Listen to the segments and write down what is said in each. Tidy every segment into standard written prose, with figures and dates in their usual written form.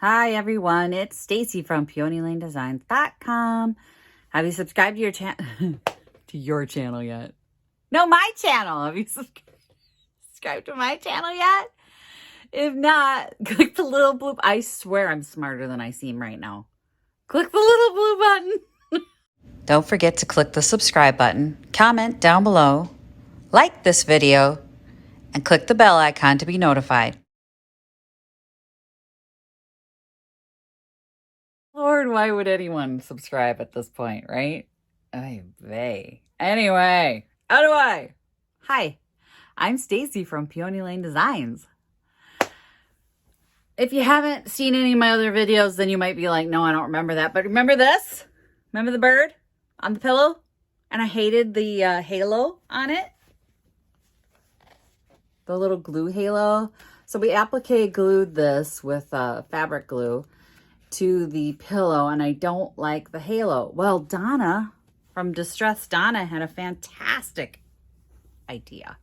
Hi everyone, it's Stacy from PeonyLaneDesigns.com. Have you subscribed to your channel to your channel yet? No, my channel. Have you subscribed to my channel yet? If not, click the little blue. I swear I'm smarter than I seem right now. Click the little blue button. Don't forget to click the subscribe button, comment down below, like this video, and click the bell icon to be notified. Lord, why would anyone subscribe at this point, right? Ay vey. Anyway, how do I? Hi, I'm Stacy from Peony Lane Designs. If you haven't seen any of my other videos, then you might be like, no, I don't remember that. But remember this? Remember the bird on the pillow? And I hated the halo on it. The little glue halo. So we applique glued this with fabric glue to the pillow, and I don't like the halo. Well, Donna from Distressed Donna had a fantastic idea.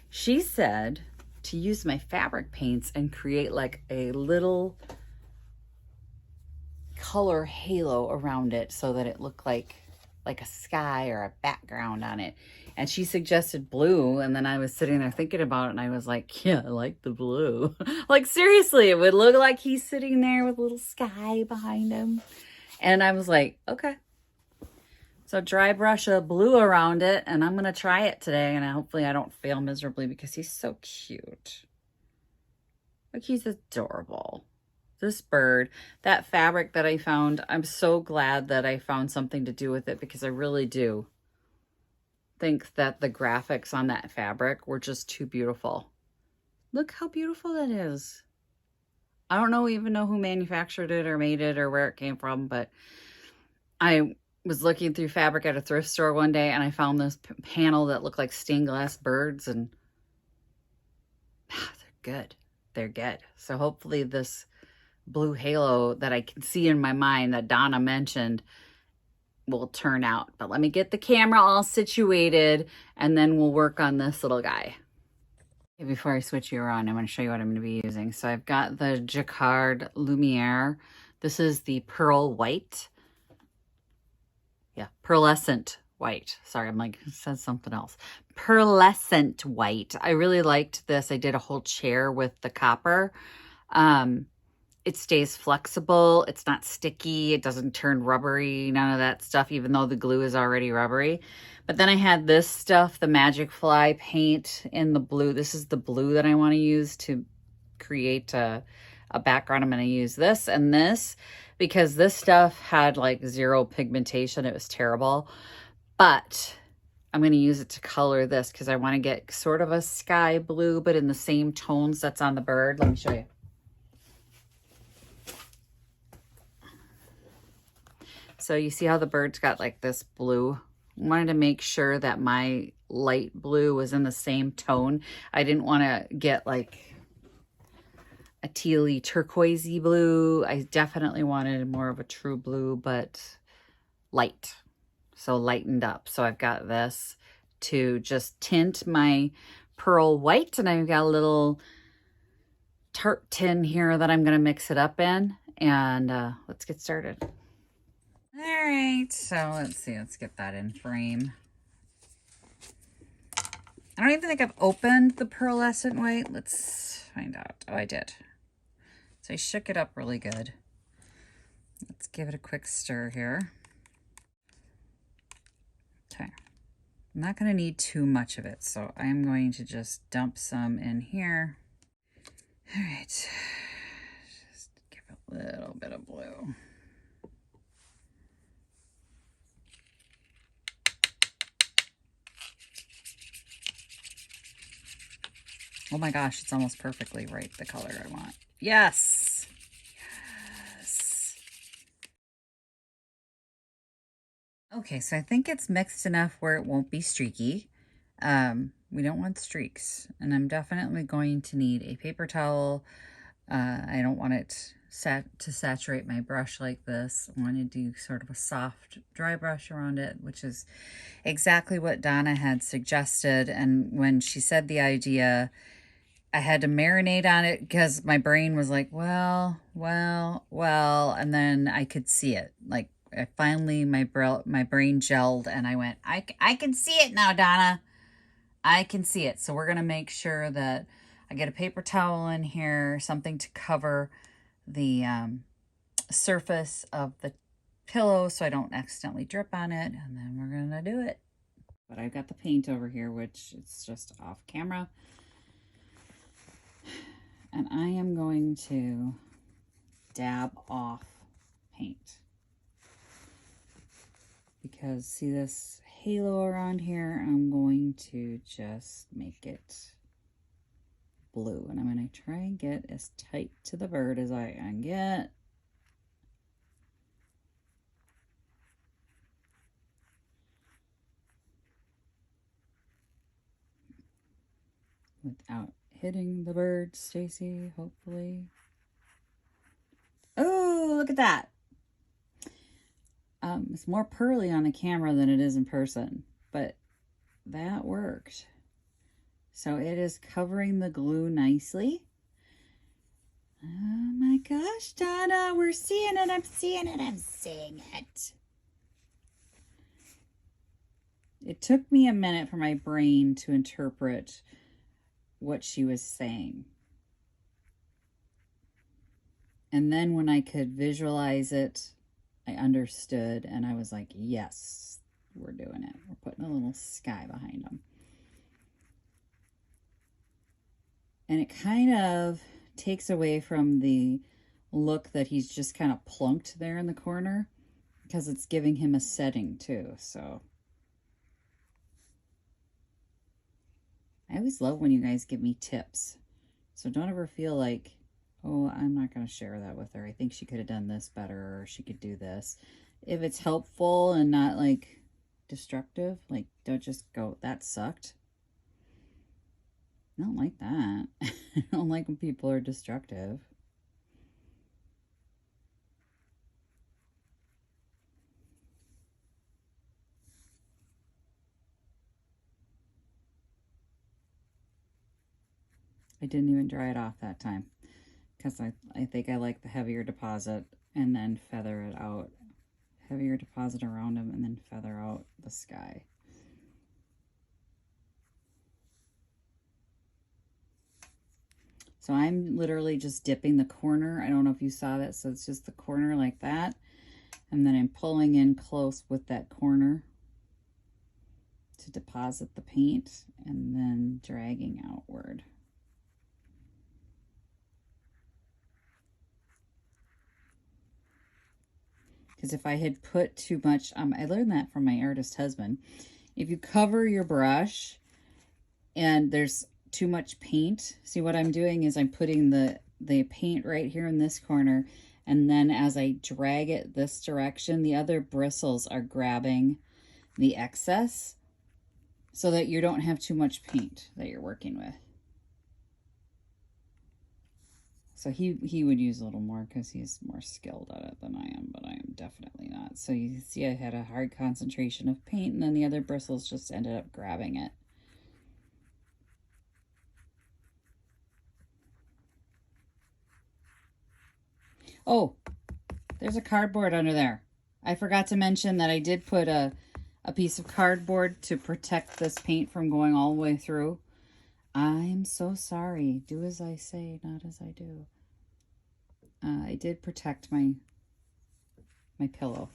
She said to use my fabric paints and create like a little color halo around it so that it looked like a sky or a background on it. And she suggested blue, and then I was sitting there thinking about it, and I was like, yeah, I like the blue. Like, seriously, it would look like he's sitting there with a little sky behind him. And I was like, okay. So dry brush a blue around it, and I'm going to try it today, and hopefully I don't fail miserably because he's so cute. Like, he's adorable. This bird, that fabric that I found, I'm so glad that I found something to do with it, because I really do think that the graphics on that fabric were just too beautiful. Look how beautiful that is. I don't even know who manufactured it or made it or where it came from, but I was looking through fabric at a thrift store one day, and I found this panel that looked like stained glass birds, and they're good. They're good. So hopefully this blue halo that I can see in my mind that Donna mentioned will turn out. But let me get the camera all situated, and then we'll work on this little guy. Okay, before I switch you around, I'm going to show you what I'm going to be using. So I've got the Jacquard Lumiere. This is the pearl white. Yeah, pearlescent white. Sorry, I'm like, it says something else. Pearlescent white. I really liked this. I did a whole chair with the copper. It stays flexible. It's not sticky. It doesn't turn rubbery, none of that stuff, even though the glue is already rubbery. But then I had this stuff, the Magic Fly paint in the blue. This is the blue that I want to use to create a background. I'm going to use this and this because this stuff had like zero pigmentation. It was terrible. But I'm going to use it to color this because I want to get sort of a sky blue, but in the same tones that's on the bird. Let me show you. So you see how the bird's got like this blue? I wanted to make sure that my light blue was in the same tone. I didn't want to get like a tealy turquoisey blue. I definitely wanted more of a true blue, but light. So lightened up. So I've got this to just tint my pearl white, and I've got a little tart tin here that I'm going to mix it up in, and let's get started. All right, so let's see, let's get that in frame. I don't even think I've opened the pearlescent white. Let's find out. Oh, I did. So I shook it up really good. Let's give it a quick stir here. Okay. I'm not going to need too much of it, so I'm going to just dump some in here. All right. Just give a little bit of blue. Oh my gosh, it's almost perfectly right, the color I want. Yes! Yes! Okay, so I think it's mixed enough where it won't be streaky. We don't want streaks. And I'm definitely going to need a paper towel. I don't want it to saturate my brush like this. I want to do sort of a soft dry brush around it, which is exactly what Donna had suggested. And when she said the idea, I had to marinate on it because my brain was like, well, and then I could see it. Like, I finally, my brain gelled, and I went, I can see it now, Donna. I can see it. So we're going to make sure that I get a paper towel in here, something to cover the surface of the pillow so I don't accidentally drip on it, and then we're going to do it. But I've got the paint over here, which it's just off camera. And I am going to dab off paint. Because see this halo around here? I'm going to just make it blue. And I'm going to try and get as tight to the bird as I can get. Without hitting the bird, Stacy, hopefully. Oh, look at that. It's more pearly on the camera than it is in person, but that worked. So it is covering the glue nicely. Oh my gosh, Donna, we're seeing it. I'm seeing it. I'm seeing it. It took me a minute for my brain to interpret what she was saying. And then when I could visualize it, I understood, and I was like, yes, we're doing it. We're putting a little sky behind them. And it kind of takes away from the look that he's just kind of plunked there in the corner, because it's giving him a setting too. So I always love when you guys give me tips. So don't ever feel like, oh, I'm not going to share that with her. I think she could have done this better, or she could do this. If it's helpful and not like destructive, like don't just go, that sucked. I don't like that. I don't like when people are destructive. I didn't even dry it off that time, because I think I like the heavier deposit and then feather it out. Heavier deposit around him and then feather out the sky. So I'm literally just dipping the corner. I don't know if you saw that. So it's just the corner like that. And then I'm pulling in close with that corner to deposit the paint and then dragging outward. Because if I had put too much, I learned that from my artist husband. If you cover your brush and there's too much paint, see what I'm doing is I'm putting the paint right here in this corner, and then as I drag it this direction, the other bristles are grabbing the excess so that you don't have too much paint that you're working with. So he would use a little more because he's more skilled at it than I am, but I am definitely not. So you see I had a hard concentration of paint, and then the other bristles just ended up grabbing it. Oh, there's a cardboard under there. I forgot to mention that I did put a piece of cardboard to protect this paint from going all the way through. I'm so sorry. Do as I say, not as I do. I did protect my pillow.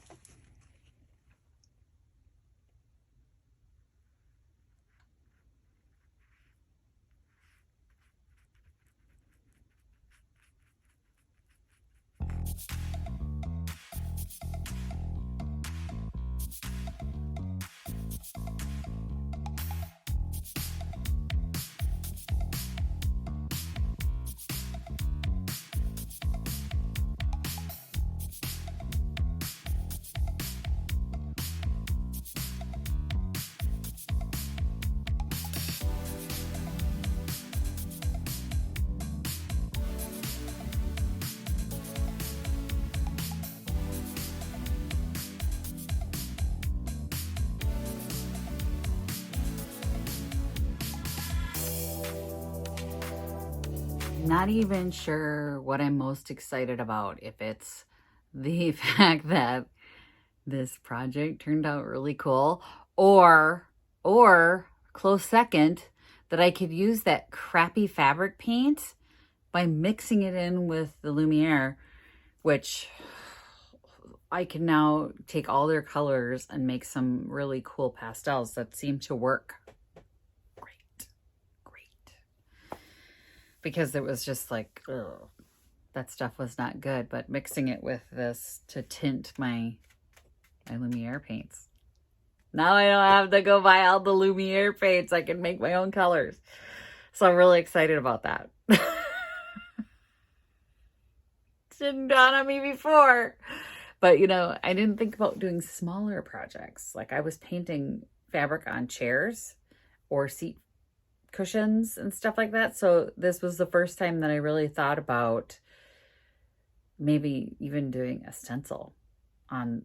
not even sure what I'm most excited about. If it's the fact that this project turned out really cool, or close second, that I could use that crappy fabric paint by mixing it in with the Lumiere, which I can now take all their colors and make some really cool pastels that seem to work great. Because it was just like, ugh, that stuff was not good. But mixing it with this to tint my Lumiere paints. Now I don't have to go buy all the Lumiere paints. I can make my own colors. So I'm really excited about that. Didn't dawn on me before. But, you know, I didn't think about doing smaller projects. Like I was painting fabric on chairs or seat cushions and stuff like that. So this was the first time that I really thought about maybe even doing a stencil on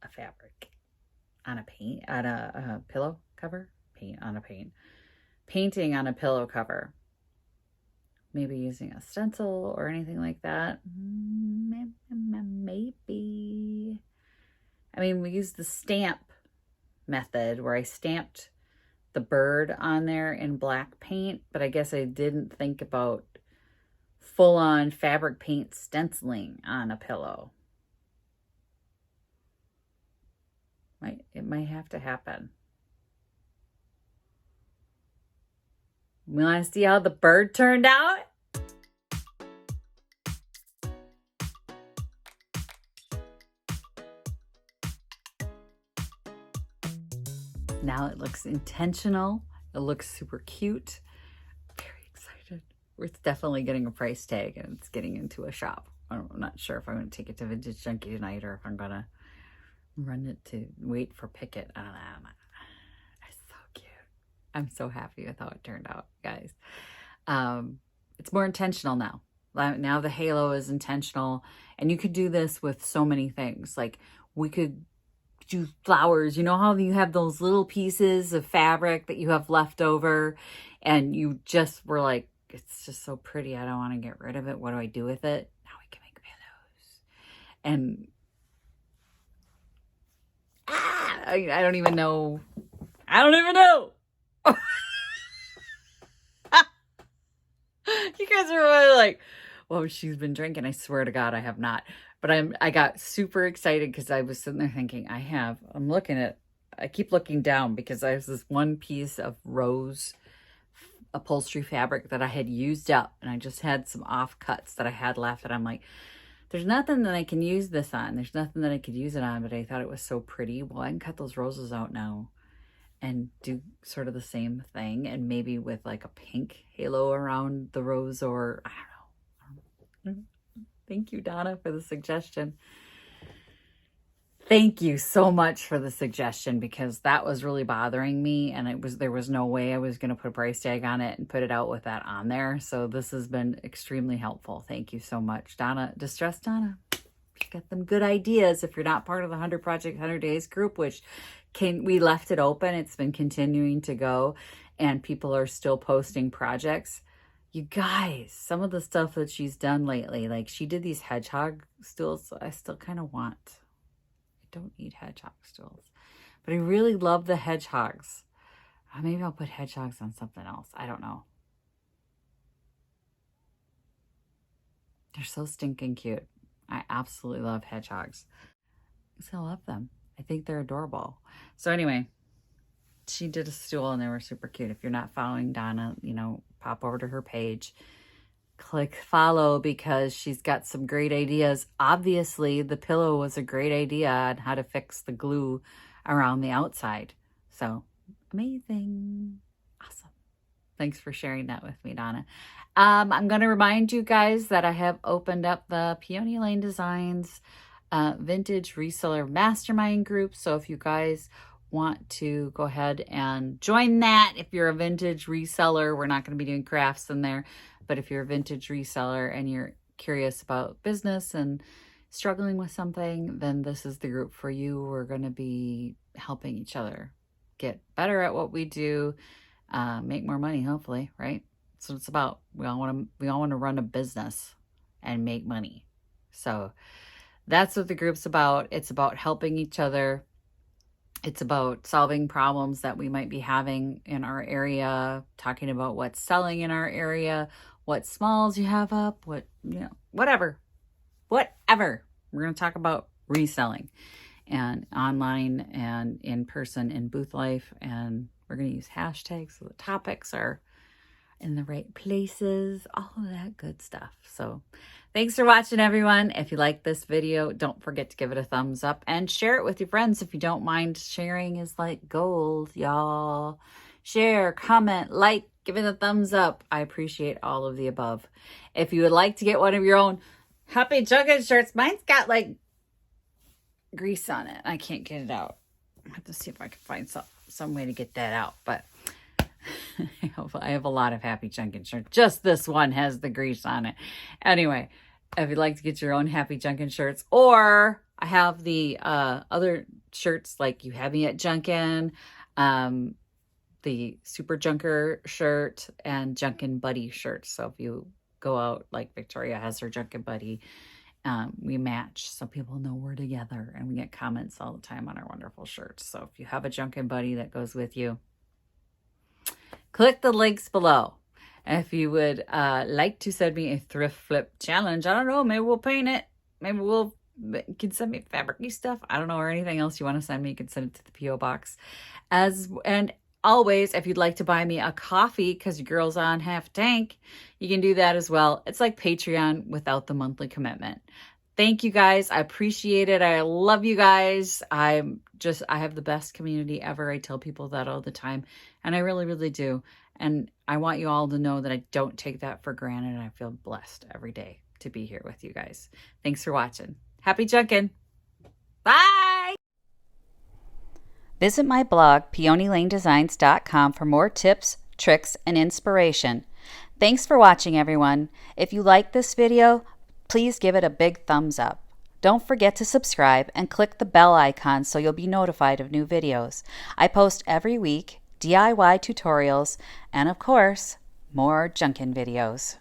a fabric, on a paint, on a pillow cover, painting on a pillow cover. Maybe using a stencil or anything like that. Maybe. I mean, we used the stamp method where I stamped the bird on there in black paint, but I guess I didn't think about full-on fabric paint stenciling on a pillow. It might have to happen. We want to see how the bird turned out? Now it looks intentional. It looks super cute. Very excited. It's definitely getting a price tag and it's getting into a shop. I'm not sure if I'm going to take it to Vintage Junkie tonight or if I'm going to run it to wait for Picket. I don't know. It's so cute. I'm so happy with how it turned out, guys. It's more intentional now. Now the halo is intentional, and you could do this with so many things. Like we could do flowers. You know how you have those little pieces of fabric that you have left over and you just were like, it's just so pretty. I don't want to get rid of it. What do I do with it? Now we can make pillows. And I don't even know. You guys are really like, well, she's been drinking. I swear to God, I have not. But I got super excited because I was sitting there thinking, I keep looking down because there's this one piece of rose upholstery fabric that I had used up, and I just had some offcuts that I had left, and I'm like, there's nothing that I can use this on. There's nothing that I could use it on, but I thought it was so pretty. Well, I can cut those roses out now and do sort of the same thing, and maybe with like a pink halo around the rose, or I don't know. Thank you, Donna, for the suggestion. Thank you so much for the suggestion, because that was really bothering me, and there was no way I was going to put a price tag on it and put it out with that on there. So this has been extremely helpful. Thank you so much, Donna. Distressed Donna. You got them good ideas. If you're not part of the 100 Project 100 Days group, which we left it open, it's been continuing to go, and people are still posting projects. You guys, some of the stuff that she's done lately, like she did these hedgehog stools. I still kind of want. I don't need hedgehog stools, but I really love the hedgehogs. Maybe I'll put hedgehogs on something else. I don't know. They're so stinking cute. I absolutely love hedgehogs. I love them. I think they're adorable. So anyway, she did a stool and they were super cute. If you're not following Donna, pop over to her page, click follow, because she's got some great ideas. Obviously, the pillow was a great idea on how to fix the glue around the outside. So amazing. Awesome. Thanks for sharing that with me, Donna. I'm going to remind you guys that I have opened up the Peony Lane Designs Vintage Reseller Mastermind group. So if you guys want to go ahead and join that, if you're a vintage reseller, we're not going to be doing crafts in there, but if you're a vintage reseller and you're curious about business and struggling with something, then this is the group for you. We're going to be helping each other get better at what we do, make more money, hopefully, right? That's what it's about. We all want to run a business and make money. So that's what the group's about. It's about helping each other. It's about solving problems that we might be having in our area, talking about what's selling in our area, what smalls you have up, whatever. We're going to talk about reselling and online and in person in booth life. And we're going to use hashtags so the topics are in the right places, all of that good stuff. So thanks for watching, everyone. If you like this video, don't forget to give it a thumbs up and share it with your friends if you don't mind. Sharing is like gold, y'all. Share, comment, like, give it a thumbs up. I appreciate all of the above. If you would like to get one of your own Happy Junkin shirts, mine's got like grease on it. I can't get it out. I have to see if I can find some way to get that out, but I have a lot of Happy Junkin shirts. Just this one has the grease on it. Anyway, if you'd like to get your own Happy Junkin shirts, or I have the other shirts like You Have Me at Junkin, the Super Junker shirt, and Junkin Buddy shirts. So if you go out, like Victoria has her Junkin Buddy, we match so people know we're together, and we get comments all the time on our wonderful shirts. So if you have a Junkin Buddy that goes with you, click the links below. If you would like to send me a thrift flip challenge, I don't know, maybe we'll paint it. Maybe you can send me fabric-y stuff. I don't know, or anything else you want to send me, you can send it to the P.O. Box. And always, if you'd like to buy me a coffee because your girl's on half tank, you can do that as well. It's like Patreon without the monthly commitment. Thank you guys. I appreciate it. I love you guys. I have the best community ever. I tell people that all the time, and I really, really do. And I want you all to know that I don't take that for granted. And I feel blessed every day to be here with you guys. Thanks for watching. Happy Junkin'. Bye. Visit my blog, peonylanedesigns.com, for more tips, tricks, and inspiration. Thanks for watching, everyone. If you like this video, please give it a big thumbs up. Don't forget to subscribe and click the bell icon so you'll be notified of new videos. I post every week DIY tutorials and, of course, more Junkin videos.